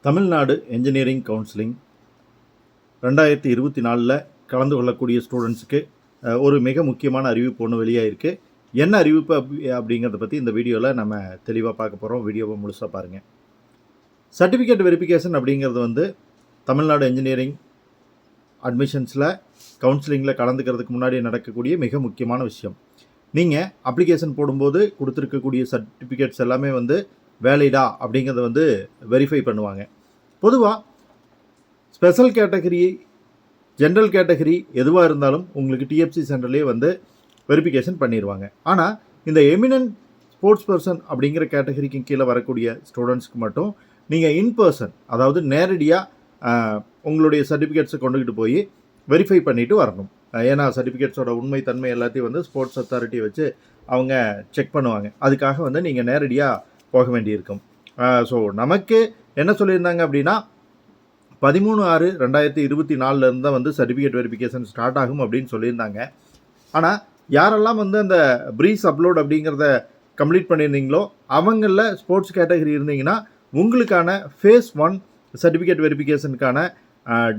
Tamil Nadu engineering counselling 2024 கலந்து கொள்ளக்கூடிய ஸ்டூடெண்ட்ஸுக்கு ஒரு மிக முக்கியமான அறிவிப்பு ஒன்று வெளியாகிருக்கு. என்ன அறிவிப்பு அப்படிங்கிறத பற்றி இந்த வீடியோவில் நம்ம தெளிவாக பார்க்க போகிறோம். வீடியோவை முழுசாக பாருங்கள். சர்டிஃபிகேட் வெரிஃபிகேஷன் அப்படிங்கிறது தமிழ்நாடு என்ஜினியரிங் அட்மிஷன்ஸில் கவுன்சிலிங்கில் கலந்துக்கிறதுக்கு முன்னாடி நடக்கக்கூடிய மிக முக்கியமான விஷயம். நீங்கள் அப்ளிகேஷன் போடும்போது கொடுத்துருக்கக்கூடிய சர்டிஃபிகேட்ஸ் எல்லாமே வேலிடா அப்படிங்கிறத வெரிஃபை பண்ணுவாங்க. பொதுவாக ஸ்பெஷல் கேட்டகரி, ஜென்ரல் கேட்டகரி எதுவாக இருந்தாலும் உங்களுக்கு டிஎஃப்சி சென்டர்லேயே வெரிஃபிகேஷன் பண்ணிடுவாங்க. ஆனால் இந்த எமினன்ட் ஸ்போர்ட்ஸ் பர்சன் அப்படிங்கிற கேட்டகரிக்கு கீழே வரக்கூடிய ஸ்டூடெண்ட்ஸ்க்கு மட்டும் நீங்கள் இன்பர்சன், அதாவது நேரடியாக உங்களுடைய சர்டிஃபிகேட்ஸை கொண்டுக்கிட்டு போய் வெரிஃபை பண்ணிவிட்டு வரணும். ஏன்னா சர்டிஃபிகேட்ஸோட உண்மை தன்மை எல்லாத்தையும் ஸ்போர்ட்ஸ் அத்தாரிட்டியை வச்சு அவங்க செக் பண்ணுவாங்க. அதுக்காக நீங்கள் நேரடியாக போக வேண்டியிருக்கும். ஸோ நமக்கு என்ன சொல்லியிருந்தாங்க அப்படின்னா 13/6/2024 தான் சர்டிஃபிகேட் வெரிஃபிகேஷன் ஸ்டார்ட் ஆகும் அப்படின்னு சொல்லியிருந்தாங்க. ஆனால் யாரெல்லாம் அந்த ப்ரீஸ் அப்லோட் அப்படிங்கிறத கம்ப்ளீட் பண்ணியிருந்தீங்களோ அவங்களில் ஸ்போர்ட்ஸ் கேட்டகரி இருந்தீங்கன்னா உங்களுக்கான ஃபேஸ் 1 சர்டிஃபிகேட் வெரிஃபிகேஷனுக்கான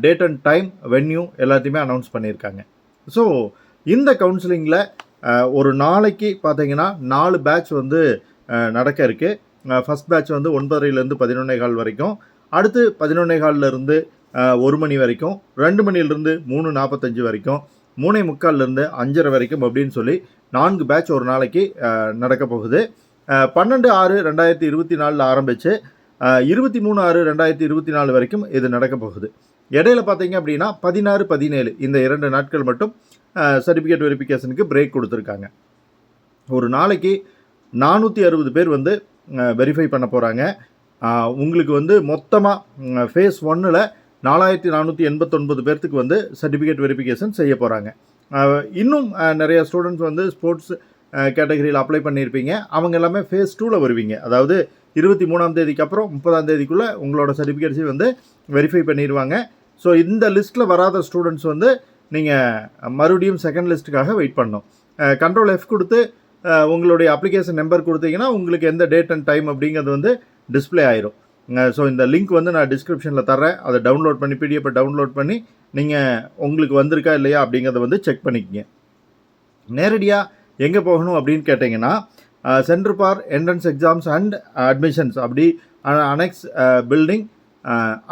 டேட் அண்ட் டைம், வென்யூ எல்லாத்தையுமே அனௌன்ஸ் பண்ணியிருக்காங்க. ஸோ இந்த கவுன்சிலிங்கில் ஒரு நாளைக்கு பார்த்தீங்கன்னா 4 பேட்ச் நடக்க இருக்குது. ஃபஸ்ட் பேட்ச் 9:30 11:15 வரைக்கும், அடுத்து 11:15 1 மணி வரைக்கும், 2 மணிலிருந்து 3:45 வரைக்கும், 3:45 5:30 வரைக்கும் அப்படின்னு சொல்லி 4 பேட்ச் ஒரு நாளைக்கு நடக்க போகுது. 12/6/2024 ஆரம்பித்து 23/6/2024 வரைக்கும் இது நடக்க போகுது. இடையில பார்த்தீங்க அப்படின்னா 16-17 இந்த 2 நாட்கள் மட்டும் சர்டிஃபிகேட் வெரிஃபிகேஷனுக்கு பிரேக் கொடுத்துருக்காங்க. ஒரு நாளைக்கு 460 பேர் வெரிஃபை பண்ண போகிறாங்க. உங்களுக்கு மொத்தமாக ஃபேஸ் 1ல் 4489 பேர்த்துக்கு சர்டிஃபிகேட் வெரிஃபிகேஷன் செய்ய போகிறாங்க. இன்னும் நிறைய ஸ்டூடெண்ட்ஸ் ஸ்போர்ட்ஸ் கேட்டகரியில் அப்ளை பண்ணியிருப்பீங்க. அவங்க எல்லாமே ஃபேஸ் 2ல் வருவீங்க. அதாவது 23ஆம் தேதிக்கு அப்புறம் 30ஆம் தேதிக்குள்ளே உங்களோட சர்டிஃபிகேட்ஸையும் வெரிஃபை பண்ணிடுவாங்க. ஸோ இந்த லிஸ்ட்டில் வராத ஸ்டூடெண்ட்ஸ் நீங்கள் மறுபடியும் செகண்ட் லிஸ்ட்டுக்காக வெயிட் பண்ணணும். கண்ட்ரோல் F கொடுத்து உங்களுடைய அப்ளிகேஷன் நம்பர் கொடுத்தீங்கன்னா உங்களுக்கு எந்த டேட் அண்ட் டைம் அப்படிங்கிறது டிஸ்பிளே ஆயிரும். ஸோ இந்த லிங்க் நான் டிஸ்கிரிப்ஷனில் தரேன். அதை டவுன்லோட் பண்ணி PDF டவுன்லோட் பண்ணி நீங்கள் உங்களுக்கு வந்திருக்கா இல்லையா அப்படிங்கிறத செக் பண்ணிக்கங்க. நேரடியாக எங்கே போகணும் அப்படின்னு கேட்டிங்கன்னா centre for entrance exams and admissions அப்படி அனெக்ஸ் பில்டிங்,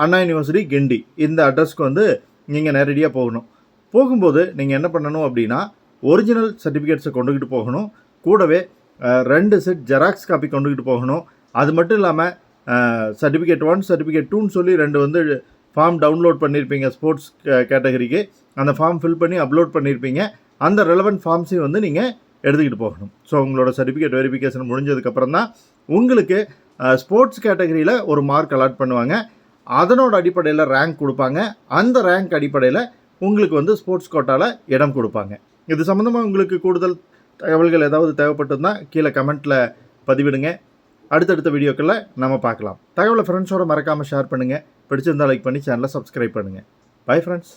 அண்ணா யூனிவர்சிட்டி, கிண்டி, இந்த அட்ரஸ்க்கு நீங்கள் நேரடியாக போகணும். போகும்போது நீங்கள் என்ன பண்ணணும் அப்படின்னா ஒரிஜினல் சர்டிஃபிகேட்ஸை கொண்டுக்கிட்டு போகணும். கூடவே 2 செட் ஜெராக்ஸ் காப்பி கொண்டுக்கிட்டு போகணும். அது மட்டும் இல்லாமல் சர்டிஃபிகேட் 1 சர்டிஃபிகேட் 2ன்னு சொல்லி 2 ஃபார்ம் டவுன்லோட் பண்ணியிருப்பீங்க. ஸ்போர்ட்ஸ் கேட்டகரிக்கு அந்த ஃபார்ம் ஃபில் பண்ணி அப்லோட் பண்ணியிருப்பீங்க. அந்த ரெலவெண்ட் ஃபார்ம்ஸையும் நீங்கள் எடுத்துக்கிட்டு போகணும். ஸோ உங்களோட சர்டிஃபிகேட் வெரிஃபிகேஷன் முடிஞ்சதுக்கப்புறம் தான் உங்களுக்கு ஸ்போர்ட்ஸ் கேட்டகரியில் ஒரு மார்க் அலாட் பண்ணுவாங்க. அதனோட அடிப்படையில் ரேங்க் கொடுப்பாங்க. அந்த ரேங்க் அடிப்படையில் உங்களுக்கு ஸ்போர்ட்ஸ் கோட்டாவில் இடம் கொடுப்பாங்க. இது சம்மந்தமாக உங்களுக்கு கூடுதல் தகவல்கள் ஏதாவது தேவைப்பட்டதுன்னா கீழே கமெண்ட்டில் பதிவிடுங்க. அடுத்தடுத்த வீடியோக்களில் நம்ம பார்க்கலாம். தகவலை ஃப்ரெண்ட்ஸோட மறக்காமல் ஷேர் பண்ணுங்கள். பிடிச்சிருந்தால் லைக் பண்ணி சேனலை சப்ஸ்கிரைப் பண்ணுங்கள். Bye friends.